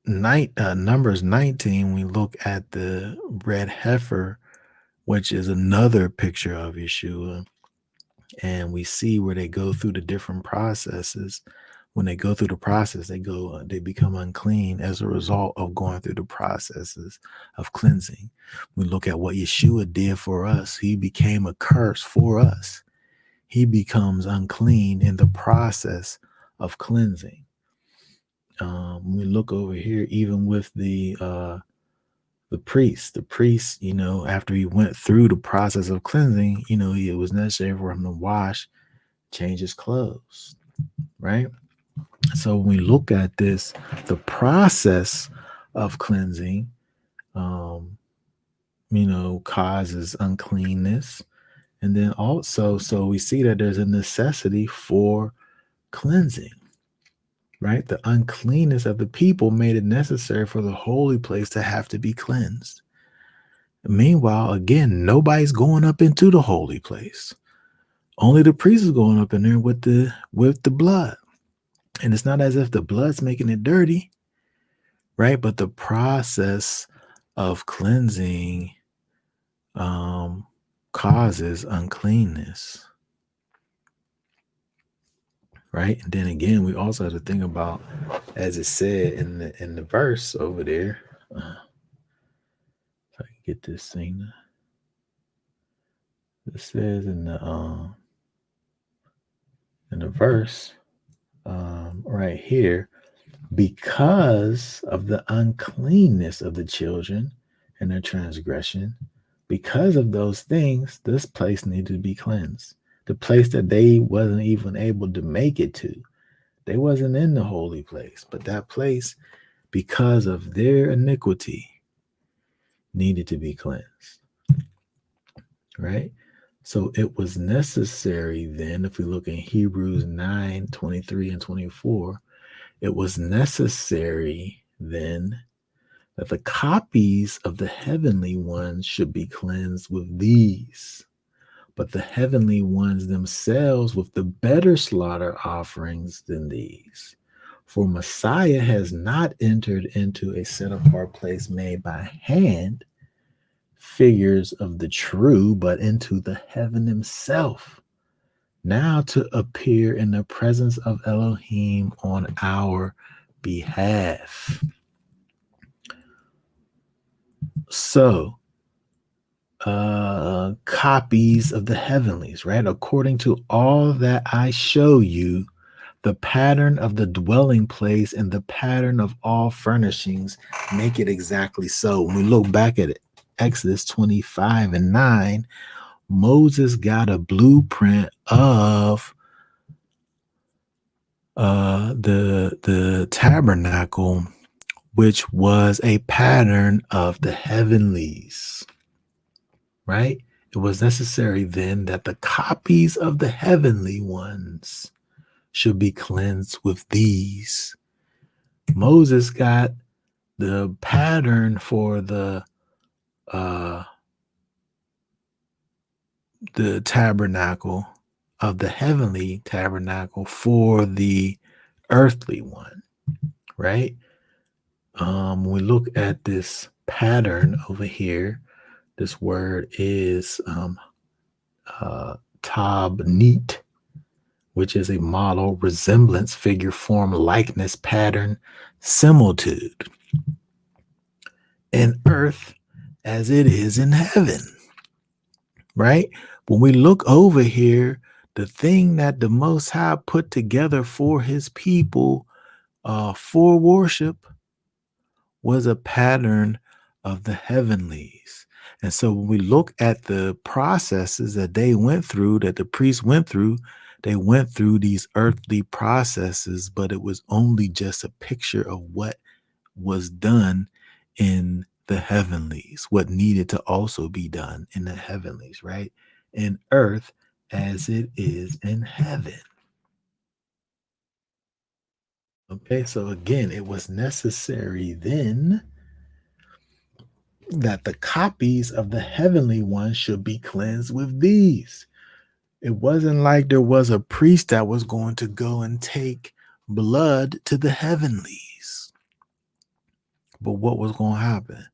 Numbers 19, we look at the red heifer, which is another picture of Yeshua. And we see where they go through the different processes. When they go through the process, they become unclean as a result of going through the processes of cleansing. We look at what Yeshua did for us. He became a curse for us. He becomes unclean in the process of cleansing. We look over here, even with the priest, after he went through the process of cleansing, it was necessary for him to wash, change his clothes, right? So when we look at this, the process of cleansing, causes uncleanness. And then also, so we see that there's a necessity for cleansing, right? The uncleanness of the people made it necessary for the holy place to have to be cleansed. Meanwhile, again, nobody's going up into the holy place. Only the priest is going up in there with the blood. And it's not as if the blood's making it dirty, right? But the process of cleansing causes uncleanness, right? And then again, we also have to think about, as it said in the verse over there. If I can get this thing, it says in the verse right here, because of the uncleanness of the children and their transgression, because of those things, this place needed to be cleansed. The place that they wasn't even able to make it to. They wasn't in the holy place, but that place, because of their iniquity, needed to be cleansed, right? So it was necessary then, if we look in Hebrews 9, 23 and 24, it was necessary then that the copies of the heavenly ones should be cleansed with these, but the heavenly ones themselves with the better slaughter offerings than these. For Messiah has not entered into a set apart place made by hand, figures of the true, but into the heaven himself, now to appear in the presence of Elohim on our behalf. So, copies of the heavenlies, right? According to all that I show you, the pattern of the dwelling place and the pattern of all furnishings make it exactly so. When we look back at it, Exodus 25 and 9, Moses got a blueprint of the tabernacle, which was a pattern of the heavenlies, right? It was necessary then that the copies of the heavenly ones should be cleansed with these. Moses got the pattern for the tabernacle of the heavenly tabernacle for the earthly one, right? When we look at this pattern over here, this word is tabnit, which is a model, resemblance, figure, form, likeness, pattern, similitude in earth as it is in heaven, right? When we look over here, the thing that the Most High put together for his people for worship was a pattern of the heavenlies. And so when we look at the processes that they went through, that the priests went through, they went through these earthly processes, but it was only just a picture of what was done in the heavenlies, what needed to also be done in the heavenlies, right? In earth as it is in heaven. Okay, so again, it was necessary then that the copies of the heavenly ones should be cleansed with these. It wasn't like there was a priest that was going to go and take blood to the heavenlies. But what was going to happen?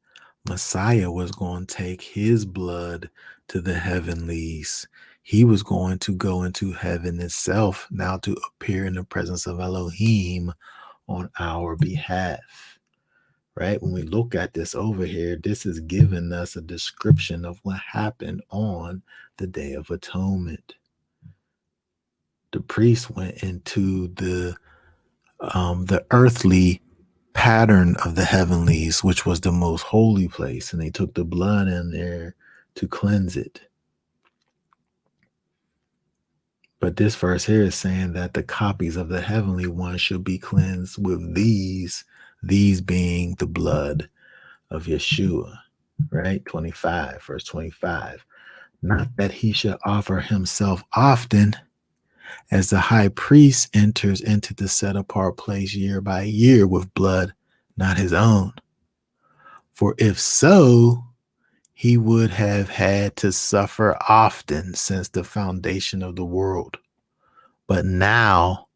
Messiah was going to take his blood to the heavenlies. He was going to go into heaven itself now to appear in the presence of Elohim on our behalf. Right? When we look at this over here, this is giving us a description of what happened on the Day of Atonement. The priest went into the earthly pattern of the heavenlies, which was the most holy place, and they took the blood in there to cleanse it. But this verse here is saying that the copies of the heavenly one should be cleansed with these being the blood of Yeshua, right? 25, verse 25. Not that he should offer himself often, as the high priest enters into the set apart place year by year with blood not his own. For if so, he would have had to suffer often since the foundation of the world. But now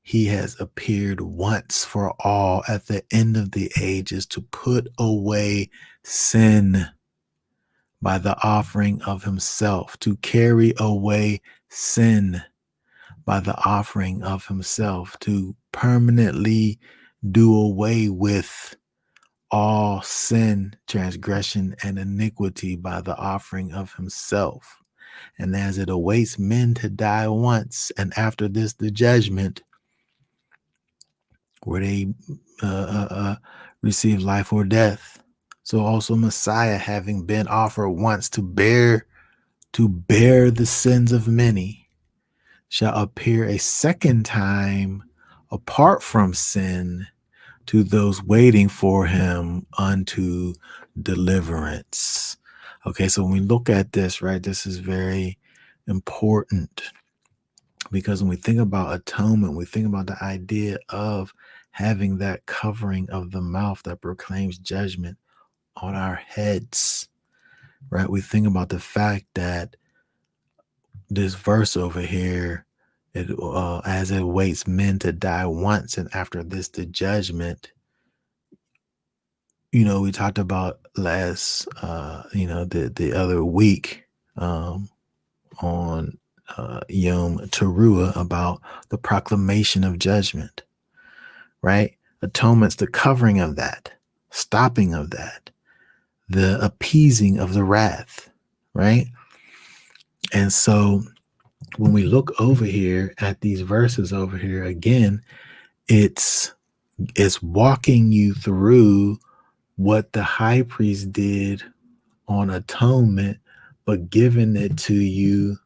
he has appeared once for all at the end of the ages to put away sin by the offering of himself, to carry away sin by the offering of himself, to permanently do away with all sin, transgression, and iniquity by the offering of himself. And as it awaits men to die once, and after this the judgment, where they receive life or death. So also Messiah, having been offered once to bear the sins of many, shall appear a second time apart from sin to those waiting for him unto deliverance. Okay, so when we look at this, right, this is very important, because when we think about atonement, we think about the idea of having that covering of the mouth that proclaims judgment on our heads, right? We think about the fact that this verse over here, as it waits men to die once, and after this the judgment. We talked about the other week on Yom Teruah about the proclamation of judgment, right? Atonement's the covering of that, stopping of that, the appeasing of the wrath, right? And so when we look over here at these verses over here again, it's walking you through what the high priest did on atonement, but giving it to you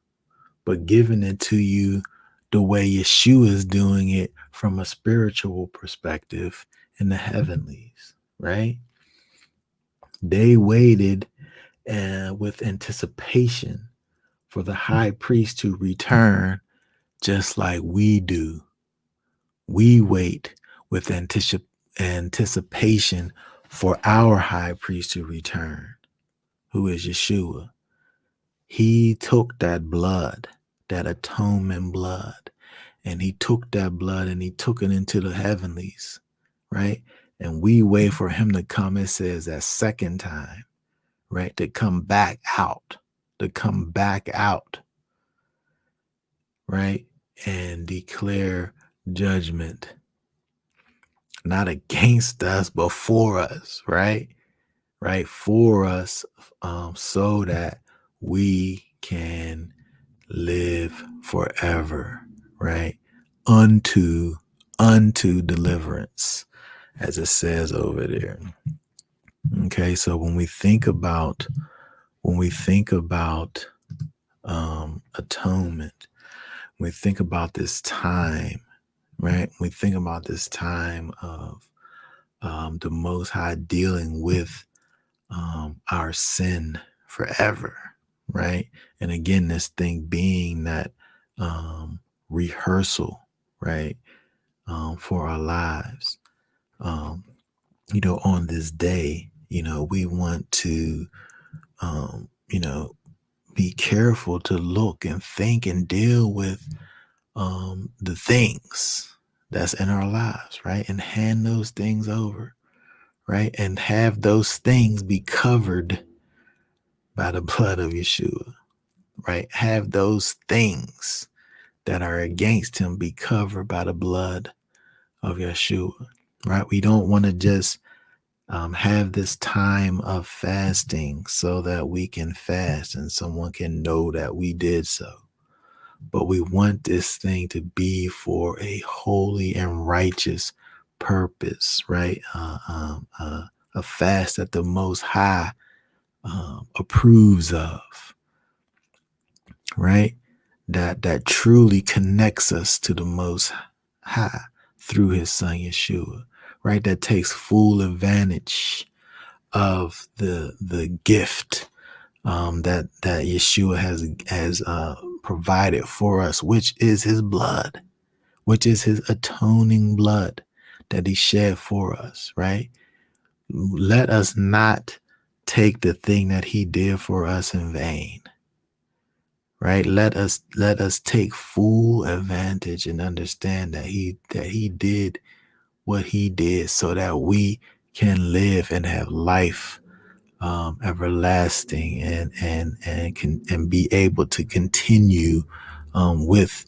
the way Yeshua is doing it from a spiritual perspective in the heavenlies, right? They waited with anticipation for the high priest to return, just like we do. We wait with anticipation for our high priest to return, who is Yeshua. He took that blood, that atonement blood, and he took that blood and he took it into the heavenlies, right? And we wait for him to come, it says, that second time, right? To come back out, right? And declare judgment, not against us, but for us, right? Right? For us, so that we can live forever, right? Unto deliverance, as it says over there. Okay, so when we think about atonement, when we think about this time, right? When we think about this time of the Most High dealing with our sin forever, right? And again, this thing being that rehearsal, right, for our lives. On this day, we want to, be careful to look and think and deal with the things that's in our lives, right? And hand those things over, right? And have those things be covered by the blood of Yeshua, right? Have those things that are against him be covered by the blood of Yeshua, right? We don't want to just have this time of fasting so that we can fast and someone can know that we did so. But we want this thing to be for a holy and righteous purpose, right? A fast that the Most High approves of, right? That truly connects us to the Most High through his son Yeshua, right? That takes full advantage of the gift that Yeshua has provided for us, which is his blood, which is his atoning blood that he shed for us, right? Let us not take the thing that he did for us in vain, right? Let us take full advantage and understand that he did what he did so that we can live and have life everlasting and be able to continue with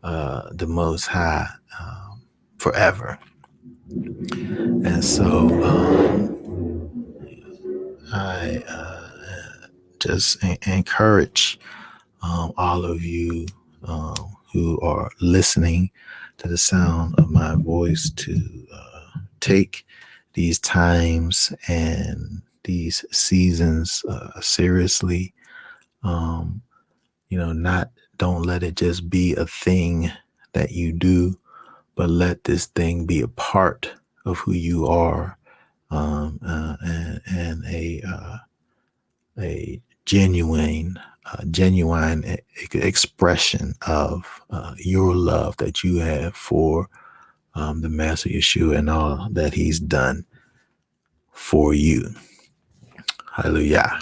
the Most High forever. And so I just encourage all of you who are listening to the sound of my voice to take these times and these seasons seriously. Don't let it just be a thing that you do, but let this thing be a part of who you are, and a genuine expression of your love that you have for the Master Yeshua and all that he's done for you. Hallelujah.